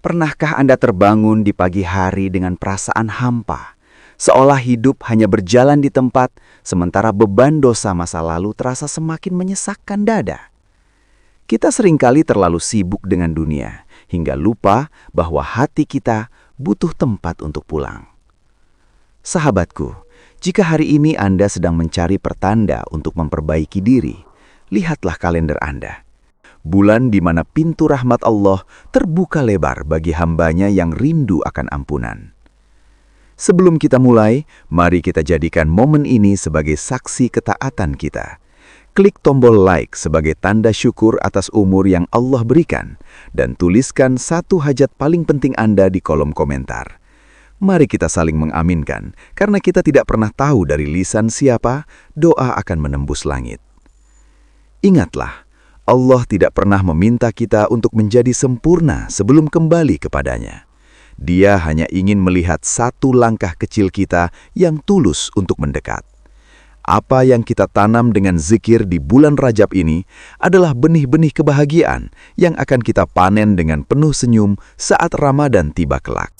Pernahkah Anda terbangun di pagi hari dengan perasaan hampa, seolah hidup hanya berjalan di tempat, sementara beban dosa masa lalu terasa semakin menyesakkan dada? Kita seringkali terlalu sibuk dengan dunia, hingga lupa bahwa hati kita butuh tempat untuk pulang. Sahabatku, jika hari ini Anda sedang mencari pertanda untuk memperbaiki diri, lihatlah kalender Anda. Bulan di mana pintu rahmat Allah terbuka lebar bagi hambanya yang rindu akan ampunan. Sebelum kita mulai, mari kita jadikan momen ini sebagai saksi ketaatan kita. Klik tombol like sebagai tanda syukur atas umur yang Allah berikan, dan tuliskan satu hajat paling penting Anda di kolom komentar. Mari kita saling mengaminkan, karena kita tidak pernah tahu dari lisan siapa doa akan menembus langit. Ingatlah, Allah tidak pernah meminta kita untuk menjadi sempurna sebelum kembali kepadanya. Dia hanya ingin melihat satu langkah kecil kita yang tulus untuk mendekat. Apa yang kita tanam dengan zikir di bulan Rajab ini adalah benih-benih kebahagiaan yang akan kita panen dengan penuh senyum saat Ramadan tiba kelak.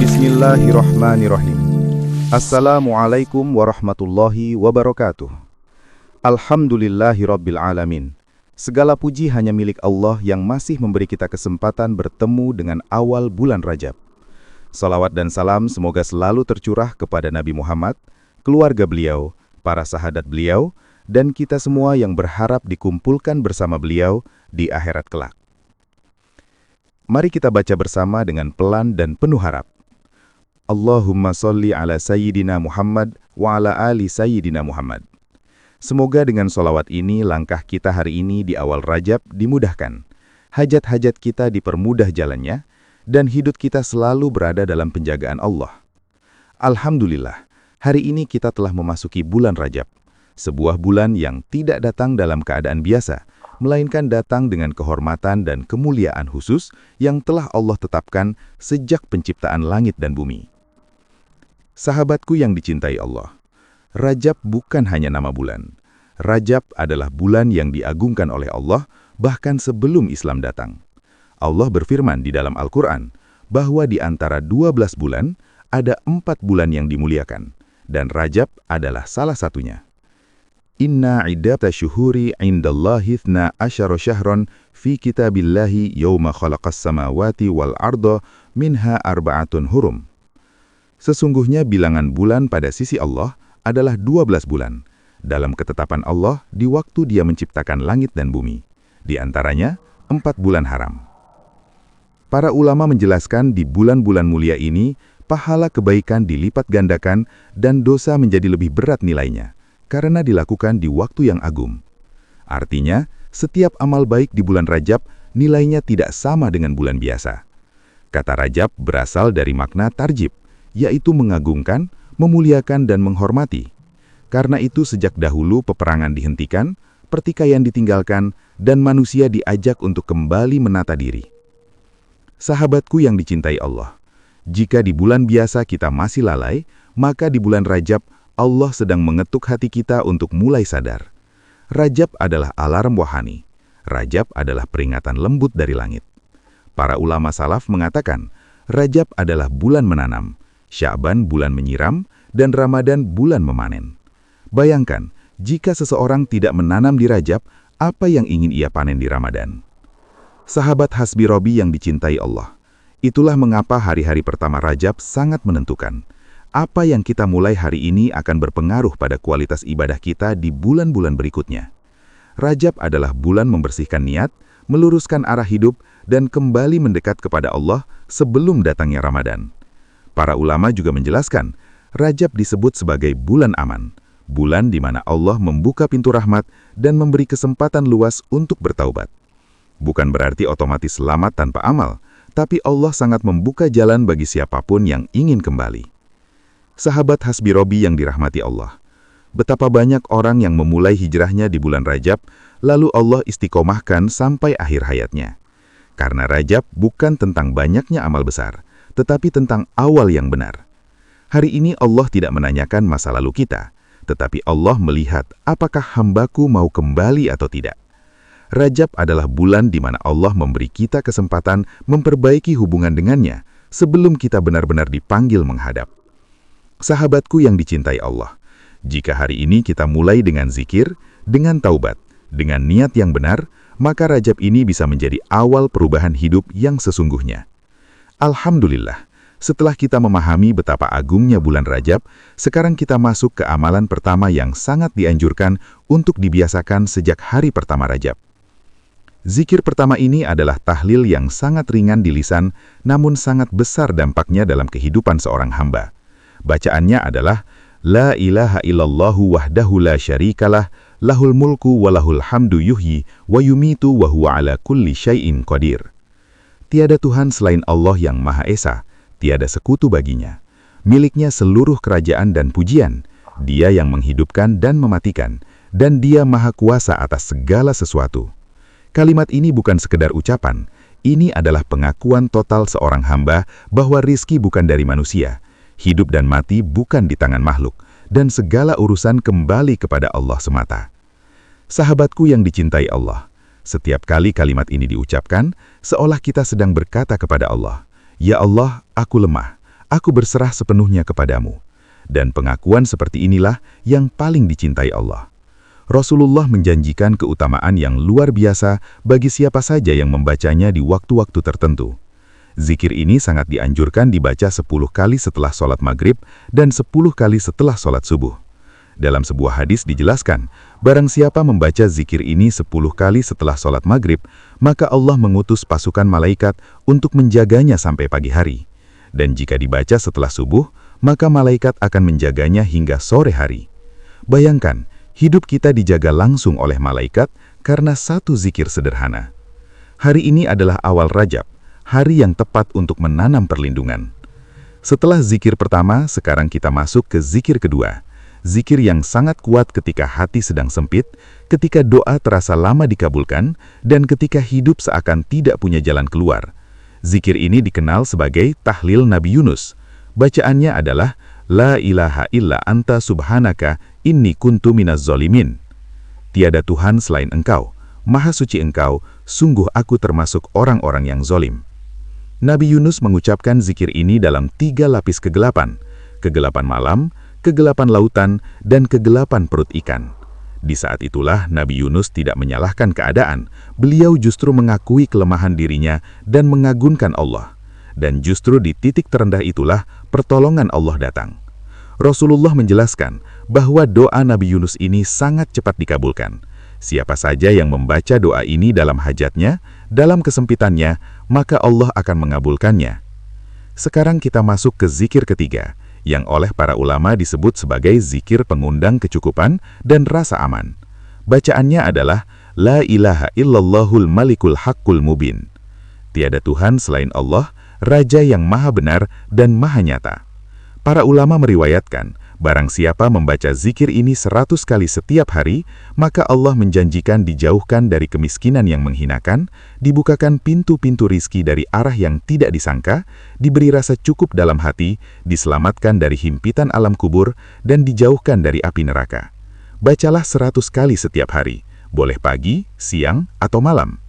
Bismillahirrahmanirrahim. Assalamualaikum warahmatullahi wabarakatuh. Alhamdulillahirabbil alamin. Segala puji hanya milik Allah yang masih memberi kita kesempatan bertemu dengan awal bulan Rajab. Salawat dan salam semoga selalu tercurah kepada Nabi Muhammad, keluarga beliau, para sahabat beliau, dan kita semua yang berharap dikumpulkan bersama beliau di akhirat kelak. Mari kita baca bersama dengan pelan dan penuh harap. Allahumma sholli ala Sayyidina Muhammad wa ala ali Sayyidina Muhammad. Semoga dengan sholawat ini langkah kita hari ini di awal Rajab dimudahkan, hajat-hajat kita dipermudah jalannya, dan hidup kita selalu berada dalam penjagaan Allah. Alhamdulillah, hari ini kita telah memasuki bulan Rajab, sebuah bulan yang tidak datang dalam keadaan biasa, melainkan datang dengan kehormatan dan kemuliaan khusus yang telah Allah tetapkan sejak penciptaan langit dan bumi. Sahabatku yang dicintai Allah, Rajab bukan hanya nama bulan. Rajab adalah bulan yang diagungkan oleh Allah bahkan sebelum Islam datang. Allah berfirman di dalam Al-Quran bahwa di antara 12 bulan ada 4 bulan yang dimuliakan, dan Rajab adalah salah satunya. Inna iddata syuhuri indallahi 12 syahron fi kitabillahi yawma khalaqas samawati wal arda minha arba'atun hurum. Sesungguhnya bilangan bulan pada sisi Allah adalah 12 bulan, dalam ketetapan Allah di waktu Dia menciptakan langit dan bumi. Di antaranya 4 bulan haram. Para ulama menjelaskan di bulan-bulan mulia ini, pahala kebaikan dilipat gandakan dan dosa menjadi lebih berat nilainya, karena dilakukan di waktu yang agung. Artinya, setiap amal baik di bulan Rajab nilainya tidak sama dengan bulan biasa. Kata Rajab berasal dari makna tarjib, yaitu mengagungkan, memuliakan dan menghormati. Karena itu sejak dahulu peperangan dihentikan, pertikaian ditinggalkan, dan manusia diajak untuk kembali menata diri. Sahabatku yang dicintai Allah, jika di bulan biasa kita masih lalai, maka di bulan Rajab Allah sedang mengetuk hati kita untuk mulai sadar. Rajab adalah alarm wahani. Rajab adalah peringatan lembut dari langit. Para ulama salaf mengatakan, Rajab adalah bulan menanam, Sya'ban bulan menyiram, dan Ramadan bulan memanen. Bayangkan, jika seseorang tidak menanam di Rajab, apa yang ingin ia panen di Ramadan? Sahabat Hasbi Robi yang dicintai Allah, itulah mengapa hari-hari pertama Rajab sangat menentukan. Apa yang kita mulai hari ini akan berpengaruh pada kualitas ibadah kita di bulan-bulan berikutnya. Rajab adalah bulan membersihkan niat, meluruskan arah hidup, dan kembali mendekat kepada Allah sebelum datangnya Ramadan. Para ulama juga menjelaskan, Rajab disebut sebagai bulan aman, bulan di mana Allah membuka pintu rahmat dan memberi kesempatan luas untuk bertaubat. Bukan berarti otomatis selamat tanpa amal, tapi Allah sangat membuka jalan bagi siapapun yang ingin kembali. Sahabat Hasbi Robi yang dirahmati Allah, betapa banyak orang yang memulai hijrahnya di bulan Rajab, lalu Allah istiqomahkan sampai akhir hayatnya. Karena Rajab bukan tentang banyaknya amal besar, tetapi tentang awal yang benar. Hari ini Allah tidak menanyakan masa lalu kita, tetapi Allah melihat apakah hambaku mau kembali atau tidak. Rajab adalah bulan di mana Allah memberi kita kesempatan memperbaiki hubungan dengannya sebelum kita benar-benar dipanggil menghadap. Sahabatku yang dicintai Allah, jika hari ini kita mulai dengan zikir, dengan taubat, dengan niat yang benar, maka Rajab ini bisa menjadi awal perubahan hidup yang sesungguhnya. Alhamdulillah, setelah kita memahami betapa agungnya bulan Rajab, sekarang kita masuk ke amalan pertama yang sangat dianjurkan untuk dibiasakan sejak hari pertama Rajab. Zikir pertama ini adalah tahlil yang sangat ringan di lisan, namun sangat besar dampaknya dalam kehidupan seorang hamba. Bacaannya adalah, La ilaha illallahu wahdahu la syarikalah, lahul mulku wa lahul hamdu yuhyi, wa yumitu wa huwa ala kulli syai'in qadir. Tiada Tuhan selain Allah yang Maha Esa, tiada sekutu baginya. Miliknya seluruh kerajaan dan pujian, Dia yang menghidupkan dan mematikan, dan Dia Maha Kuasa atas segala sesuatu. Kalimat ini bukan sekedar ucapan, ini adalah pengakuan total seorang hamba bahwa rizki bukan dari manusia, hidup dan mati bukan di tangan makhluk, dan segala urusan kembali kepada Allah semata. Sahabatku yang dicintai Allah, setiap kali kalimat ini diucapkan, seolah kita sedang berkata kepada Allah, Ya Allah, aku lemah, aku berserah sepenuhnya kepadamu. Dan pengakuan seperti inilah yang paling dicintai Allah. Rasulullah menjanjikan keutamaan yang luar biasa bagi siapa saja yang membacanya di waktu-waktu tertentu. Zikir ini sangat dianjurkan dibaca 10 kali setelah sholat maghrib dan 10 kali setelah sholat subuh. Dalam sebuah hadis dijelaskan, barang siapa membaca zikir ini 10 kali setelah sholat maghrib, maka Allah mengutus pasukan malaikat untuk menjaganya sampai pagi hari. Dan jika dibaca setelah subuh, maka malaikat akan menjaganya hingga sore hari. Bayangkan, hidup kita dijaga langsung oleh malaikat karena satu zikir sederhana. Hari ini adalah awal Rajab, hari yang tepat untuk menanam perlindungan. Setelah zikir pertama, sekarang kita masuk ke zikir kedua. Zikir yang sangat kuat ketika hati sedang sempit, ketika doa terasa lama dikabulkan, dan ketika hidup seakan tidak punya jalan keluar. Zikir ini dikenal sebagai tahlil Nabi Yunus. Bacaannya adalah, La ilaha illa anta subhanaka inni kuntu minaz zolimin. Tiada Tuhan selain Engkau, Maha Suci Engkau, sungguh aku termasuk orang-orang yang zolim. Nabi Yunus mengucapkan zikir ini dalam 3 lapis kegelapan, kegelapan malam, kegelapan lautan, dan kegelapan perut ikan. Di saat itulah Nabi Yunus tidak menyalahkan keadaan, beliau justru mengakui kelemahan dirinya dan mengagungkan Allah. Dan justru di titik terendah itulah pertolongan Allah datang. Rasulullah menjelaskan bahwa doa Nabi Yunus ini sangat cepat dikabulkan. Siapa saja yang membaca doa ini dalam hajatnya, dalam kesempitannya, maka Allah akan mengabulkannya. Sekarang kita masuk ke zikir ketiga, yang oleh para ulama disebut sebagai zikir pengundang kecukupan dan rasa aman. Bacaannya adalah, La ilaha illallahul malikul haqqul mubin. Tiada Tuhan selain Allah, Raja yang maha benar dan maha nyata. Para ulama meriwayatkan, barang siapa membaca zikir ini 100 kali setiap hari, maka Allah menjanjikan dijauhkan dari kemiskinan yang menghinakan, dibukakan pintu-pintu rizki dari arah yang tidak disangka, diberi rasa cukup dalam hati, diselamatkan dari himpitan alam kubur, dan dijauhkan dari api neraka. Bacalah 100 kali setiap hari, boleh pagi, siang, atau malam.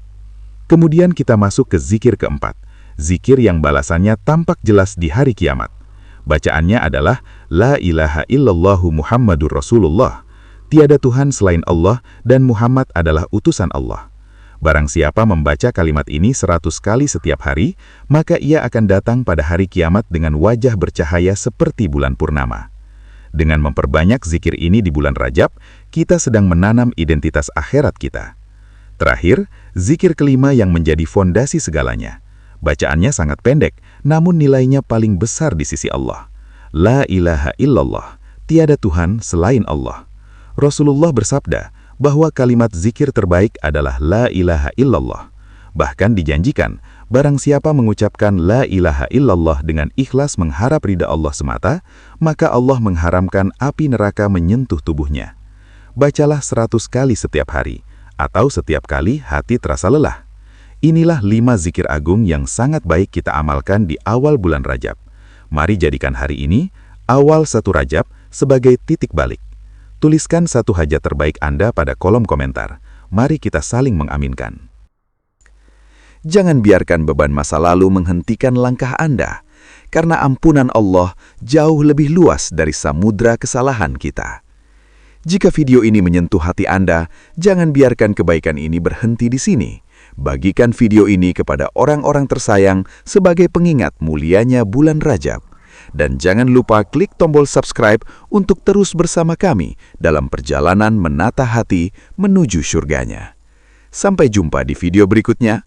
Kemudian kita masuk ke zikir keempat. Zikir yang balasannya tampak jelas di hari kiamat. Bacaannya adalah, La ilaha illallahu Muhammadur Rasulullah. Tiada Tuhan selain Allah dan Muhammad adalah utusan Allah. Barang siapa membaca kalimat ini 100 kali setiap hari, maka ia akan datang pada hari kiamat dengan wajah bercahaya seperti bulan purnama. Dengan memperbanyak zikir ini di bulan Rajab, kita sedang menanam identitas akhirat kita. Terakhir, zikir kelima yang menjadi fondasi segalanya. Bacaannya sangat pendek, namun nilainya paling besar di sisi Allah. La ilaha illallah, tiada Tuhan selain Allah. Rasulullah bersabda bahwa kalimat zikir terbaik adalah La ilaha illallah. Bahkan dijanjikan, barang siapa mengucapkan La ilaha illallah dengan ikhlas mengharap ridha Allah semata, maka Allah mengharamkan api neraka menyentuh tubuhnya. Bacalah 100 kali setiap hari, atau setiap kali hati terasa lelah. Inilah 5 zikir agung yang sangat baik kita amalkan di awal bulan Rajab. Mari jadikan hari ini, awal 1 Rajab, sebagai titik balik. Tuliskan satu hajat terbaik Anda pada kolom komentar. Mari kita saling mengaminkan. Jangan biarkan beban masa lalu menghentikan langkah Anda, karena ampunan Allah jauh lebih luas dari samudra kesalahan kita. Jika video ini menyentuh hati Anda, jangan biarkan kebaikan ini berhenti di sini. Bagikan video ini kepada orang-orang tersayang sebagai pengingat mulianya bulan Rajab. Dan jangan lupa klik tombol subscribe untuk terus bersama kami dalam perjalanan menata hati menuju surganya. Sampai jumpa di video berikutnya.